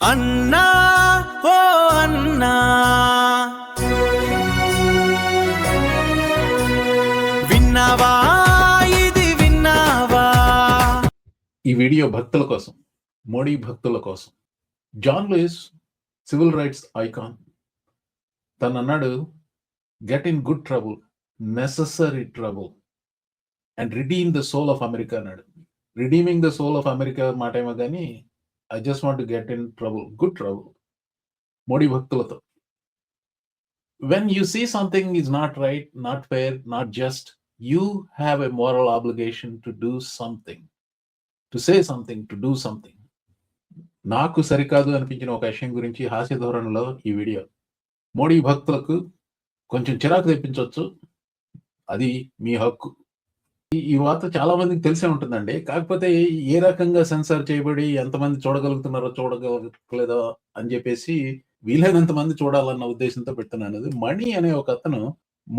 అన్నా ఓ అన్నా విన్నావా ఇది విన్నావా. ఈ వీడియో భక్తుల కోసం, మోడీ భక్తుల కోసం. John Lewis civil rights icon తను అన్నాడు, get in good trouble, necessary trouble and redeem the soul of America అన్నాడు. Redeeming the soul of America మాట ఏమో కానీ I just want to get in trouble, good trouble. Modi భక్తులతో, when you see something is not right, not fair, not just, you have a moral obligation to do something, to say something, to do something. నాకు సరికాదు అనిపించిన ఒక విషయం గురించి హాస్య ధోరణిలో ఈ వీడియో. మోడీ భక్తులకు కొంచెం చిరాకు తెప్పించవచ్చు, అది మీ హక్కు. ఈ వార్త చాలా మందికి తెలిసే ఉంటుందండి. కాకపోతే ఏ రకంగా సెన్సార్ చేయబడి ఎంతమంది చూడగలుగుతున్నారో చూడగలగలేదో అని చెప్పేసి వీలైనంత మంది చూడాలన్న ఉద్దేశంతో పెడుతున్నాను. మణి అనే ఒక అతను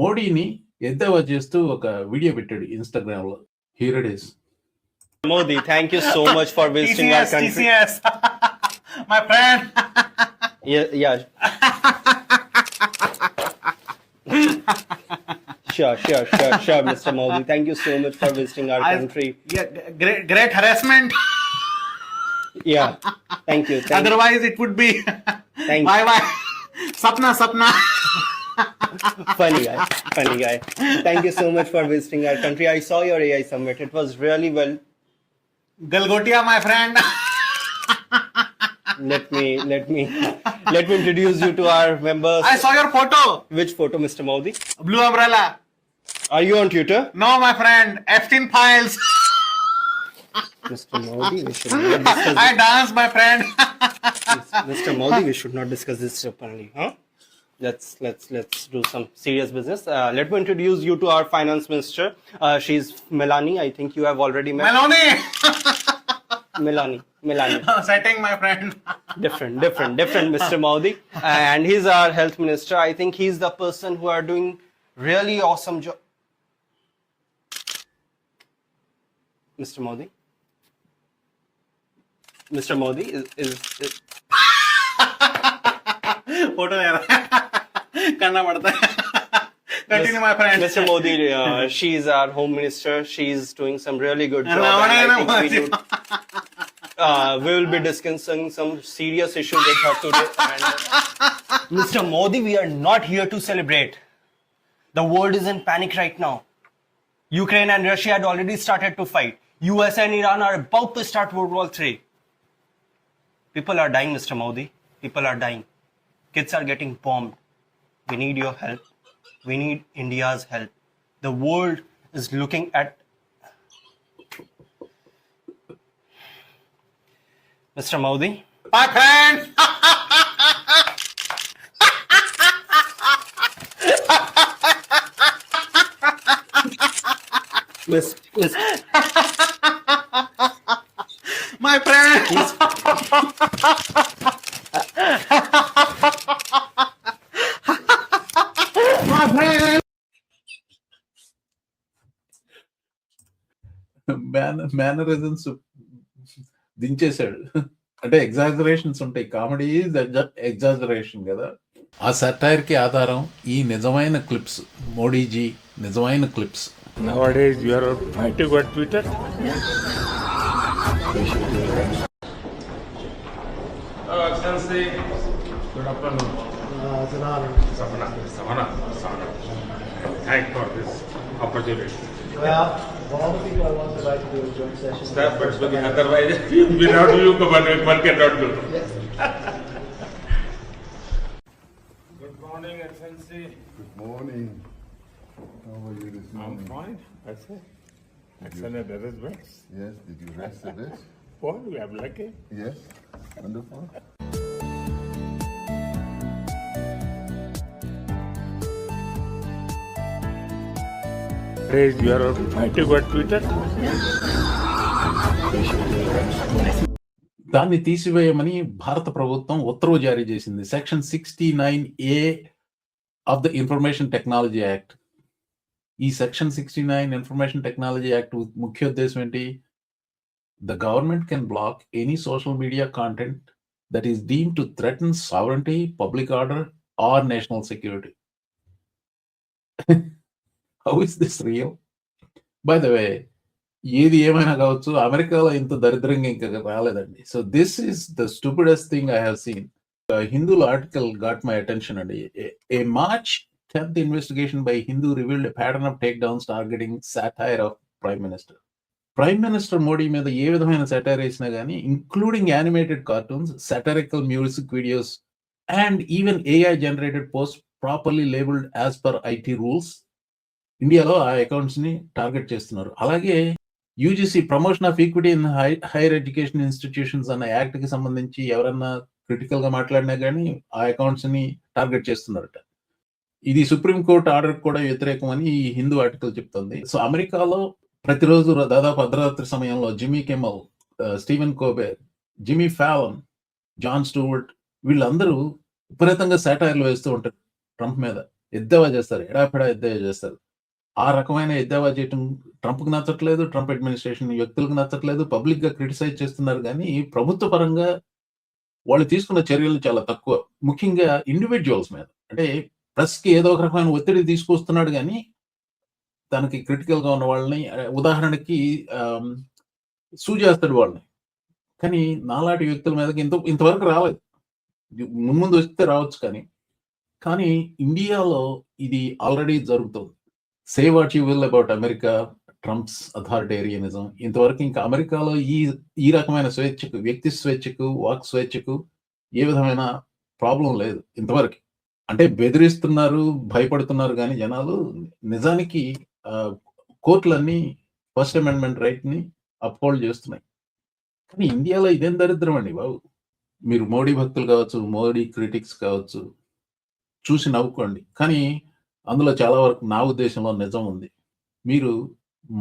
మోడీని ఎద్దేవా చేస్తూ ఒక వీడియో పెట్టాడు ఇన్స్టాగ్రామ్ లో. Here it is. Modi, thank you so much for visiting our country. TCS, my friend. Yeah. Sure, Mr. Modi. Thank you so much for visiting our country. Yeah, great harassment. Yeah, thank you. Otherwise, it would be. Thank you. Bye. Sapna. Funny guy. Thank you so much for visiting our country. I saw your AI summit. It was really well. Galgotia, my friend. Let me introduce you to our members. I saw your photo. Which photo, Mr. Modi? Blue umbrella. Are you on Twitter? No, my friend. Epstein files. Mr. Modi, we should not discuss I dance, my friend. Mr. Modi, we should not discuss this openly, huh? Let's do some serious business. Let me introduce you to our finance minister. She's Melanie. I think you have already met. Melanie. Melanie. Setting, my friend. Different, Mr. Modi. And he's our health minister. I think he's the person who are doing really awesome job. Mr. Modi. Mr. Modi is Photo yaar. Karna padta hai. Continue, my friend. Mr. Modi, she's our home minister. She's doing some really good job. We will be discussing some serious issues with her today. And, Mr. Modi, we are not here to celebrate. The world is in panic right now. Ukraine and Russia had already started to fight. US and Iran are about to start World War III. People are dying, Mr. Modi. People are dying. Kids are getting bombed. We need your help. We need India's help. The world is looking at Mr. Modi. My friend. Miss. My friend. My friend. Mannerisms దించేశాడు. అంటే exaggerations ఉంటాయి. Comedy exaggeration కదా. ఆ satire కి ఆధారం ఈ నిజమైన clips. Modiji నిజమైన clips. Nowadays, you are fighting on Twitter. Excellency, good afternoon. Savannah. Thanks for this opportunity. Well, of all the people I want to invite to do a joint session. Staff, but otherwise, without you, one cannot do. Yes. Good morning, Excellency. Good morning. How are you this I'm morning? fine. I say. Excellent arrangements. Yes, did you rest a bit? Well, we are lucky. Yes, wonderful. Nowadays, you are fighting on Twitter. దాన్ని తీసివేయమని భారత ప్రభుత్వం ఉత్తర్వు జారీ చేసింది. Section 69A of the information technology act. ఈ section 69 information technology act ముఖ్య ఉద్దేశం ఏంటి? The government can block any social media content that is deemed to threaten sovereignty, public order, or national security. How is this real? By the way, ఏది ఏమైనా కావచ్చు, అమెరికాలో ఇంత దరిద్రంగా ఇంకా రాలేదండి. So this is the stupidest thing I have seen. హిందూలో article got my attention అండి. A March 10th investigation by Hindu revealed a pattern of takedowns targeting satire of Prime Minister. Prime Minister Modi మీద ఏ విధమైన satire వేసినా కానీ, including animated cartoons, satirical music videos and even AI generated post properly labelled as per IT rules, ఇండియాలో ఆ accounts ని target చేస్తున్నారు. అలాగే UGC promotion of equity in higher education institutions అన్న యాక్ట్ కి సంబంధించి ఎవరన్నా క్రిటికల్ గా మాట్లాడినా కానీ ఆ అకౌంట్స్ ని టార్గెట్ చేస్తున్నారట. ఇది సుప్రీంకోర్టు ఆర్డర్ కూడా వ్యతిరేకమని ఈ హిందూ ఆర్టికల్ చెప్తుంది. సో అమెరికాలో ప్రతిరోజు దాదాపు అర్ధరాత్రి సమయంలో Jimmy Kimmel, Stephen Colbert, Jimmy Fallon, Jon Stewart వీళ్ళందరూ విపరీతంగా సాటైర్లు వేస్తూ ఉంటారు ట్రంప్ మీద. ఎద్దేవా చేస్తారు, ఎడాపెడా ఎద్దేవా చేస్తారు. ఆ రకమైన ఎద్దేవా చేయటం ట్రంప్కి నచ్చట్లేదు, ట్రంప్ అడ్మినిస్ట్రేషన్ వ్యక్తులకు నచ్చట్లేదు, పబ్లిక్ గా క్రిటిసైజ్ చేస్తున్నారు. కానీ ప్రభుత్వ పరంగా వాళ్ళు తీసుకున్న చర్యలు చాలా తక్కువ, ముఖ్యంగా ఇండివిజువల్స్ మీద. అంటే ప్రెస్ కి ఏదో ఒక రకమైన ఒత్తిడి తీసుకొస్తున్నాడు కానీ తనకి క్రిటికల్ గా ఉన్న వాళ్ళని, ఉదాహరణకి చేస్తాడు వాళ్ళని. కానీ నాలాంటి వ్యక్తుల మీదకి ఇంతవరకు రాలేదు. ముందు వస్తే రావచ్చు కానీ ఇండియాలో ఇది ఆల్రెడీ జరుగుతుంది. Say what you will about America, Trump's authoritarianism, ఇంతవరకు ఇంకా అమెరికాలో ఈ రకమైన స్వేచ్ఛకు, వ్యక్తి స్వేచ్ఛకు, వాక్ స్వేచ్ఛకు ఏ విధమైన ప్రాబ్లం లేదు ఇంతవరకు. అంటే బెదిరిస్తున్నారు, భయపడుతున్నారు కానీ జనాలు నిజానికి కోర్టులన్నీ ఫస్ట్ అమెండ్మెంట్ రైట్ ని అప్హోల్డ్ చేస్తున్నాయి. కానీ ఇండియాలో ఇదేం దరిద్రం అండి బాబు. మీరు మోడీ భక్తులు కావచ్చు, మోడీ క్రిటిక్స్ కావచ్చు, చూసి నవ్వుకోండి. కానీ అందులో చాలా వరకు నా ఉద్దేశంలో నిజం ఉంది. మీరు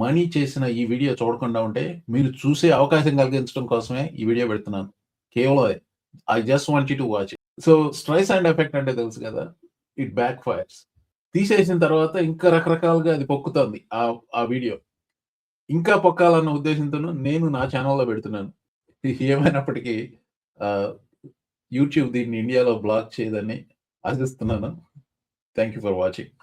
మనీ చేసిన ఈ వీడియో చూడకుండా ఉంటే మీరు చూసే అవకాశం కలిగించడం కోసమే ఈ వీడియో పెడుతున్నాను. కేవలం I just want you to watch. So Strides and effect అంటే తెలుసు కదా, ఇట్ బ్యాక్ ఫైర్స్. తీసేసిన తర్వాత ఇంకా రకరకాలుగా అది పొక్కుతుంది ఆ వీడియో. ఇంకా పొక్కాలన్న ఉద్దేశంతో నేను నా ఛానల్లో పెడుతున్నాను. ఏమైనప్పటికీ యూట్యూబ్ దీన్ని ఇండియాలో బ్లాక్ చేయదని ఆశిస్తున్నాను. Thank you for watching.